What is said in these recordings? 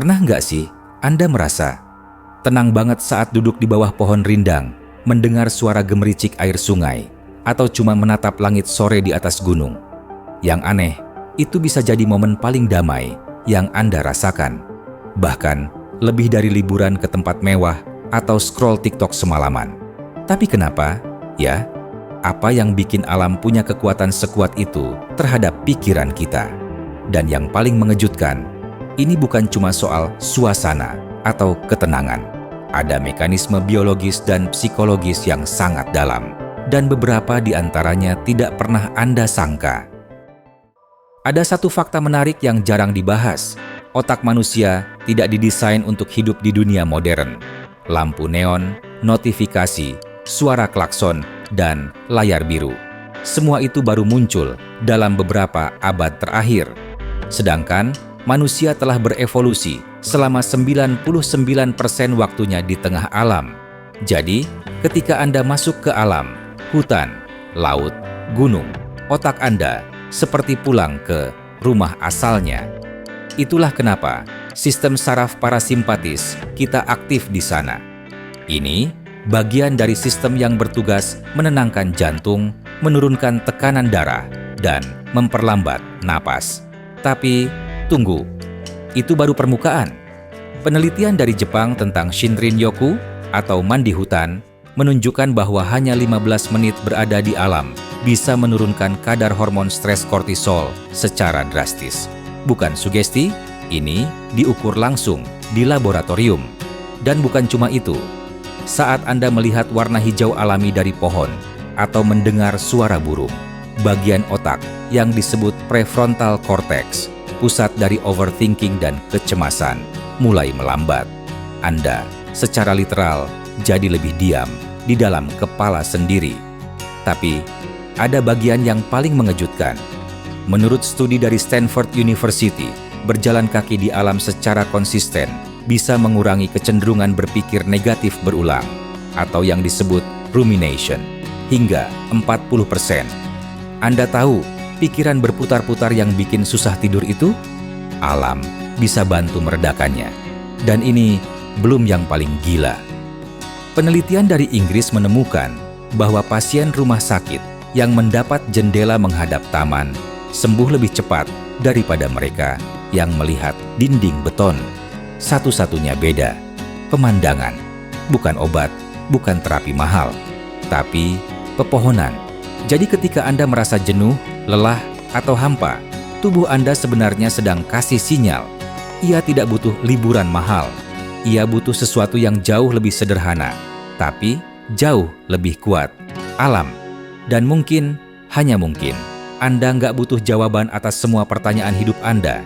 Pernah nggak sih Anda merasa tenang banget saat duduk di bawah pohon rindang, mendengar suara gemericik air sungai, atau cuma menatap langit sore di atas gunung? Yang aneh, itu bisa jadi momen paling damai yang Anda rasakan. Bahkan lebih dari liburan ke tempat mewah atau scroll TikTok semalaman. Tapi kenapa? Ya, apa yang bikin alam punya kekuatan sekuat itu terhadap pikiran kita? Dan yang paling mengejutkan, ini bukan cuma soal suasana atau ketenangan. Ada mekanisme biologis dan psikologis yang sangat dalam, dan beberapa di antaranya tidak pernah Anda sangka. Ada satu fakta menarik yang jarang dibahas. Otak manusia tidak didesain untuk hidup di dunia modern. Lampu neon, notifikasi, suara klakson, dan layar biru. Semua itu baru muncul dalam beberapa abad terakhir. Sedangkan manusia telah berevolusi selama 99% waktunya di tengah alam. Jadi, ketika Anda masuk ke alam, hutan, laut, gunung, otak Anda seperti pulang ke rumah asalnya. Itulah kenapa sistem saraf parasimpatis kita aktif di sana. Ini bagian dari sistem yang bertugas menenangkan jantung, menurunkan tekanan darah, dan memperlambat napas. Tapi, tunggu, itu baru permukaan. Penelitian dari Jepang tentang Shinrin-yoku atau mandi hutan menunjukkan bahwa hanya 15 menit berada di alam bisa menurunkan kadar hormon stres kortisol secara drastis. Bukan sugesti, ini diukur langsung di laboratorium. Dan bukan cuma itu, saat Anda melihat warna hijau alami dari pohon atau mendengar suara burung, bagian otak yang disebut prefrontal cortex, pusat dari overthinking dan kecemasan, mulai melambat. Anda secara literal jadi lebih diam di dalam kepala sendiri. Tapi, ada bagian yang paling mengejutkan. Menurut studi dari Stanford University, berjalan kaki di alam secara konsisten bisa mengurangi kecenderungan berpikir negatif berulang, atau yang disebut rumination, hingga 40%. Anda tahu pikiran berputar-putar yang bikin susah tidur itu? Alam bisa bantu meredakannya. Dan ini belum yang paling gila. Penelitian dari Inggris menemukan bahwa pasien rumah sakit yang mendapat jendela menghadap taman sembuh lebih cepat daripada mereka yang melihat dinding beton. Satu-satunya beda, pemandangan. Bukan obat, bukan terapi mahal, tapi pepohonan. Jadi ketika Anda merasa jenuh, lelah, atau hampa, tubuh Anda sebenarnya sedang kasih sinyal. Ia tidak butuh liburan mahal. Ia butuh sesuatu yang jauh lebih sederhana, tapi jauh lebih kuat. Alam. Dan mungkin, hanya mungkin, Anda nggak butuh jawaban atas semua pertanyaan hidup Anda.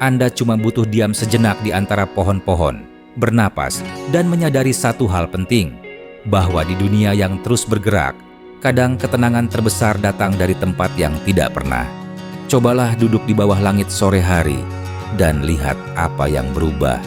Anda cuma butuh diam sejenak di antara pohon-pohon, bernapas, dan menyadari satu hal penting, bahwa di dunia yang terus bergerak, kadang ketenangan terbesar datang dari tempat yang tidak pernah. Cobalah duduk di bawah langit sore hari, dan lihat apa yang berubah.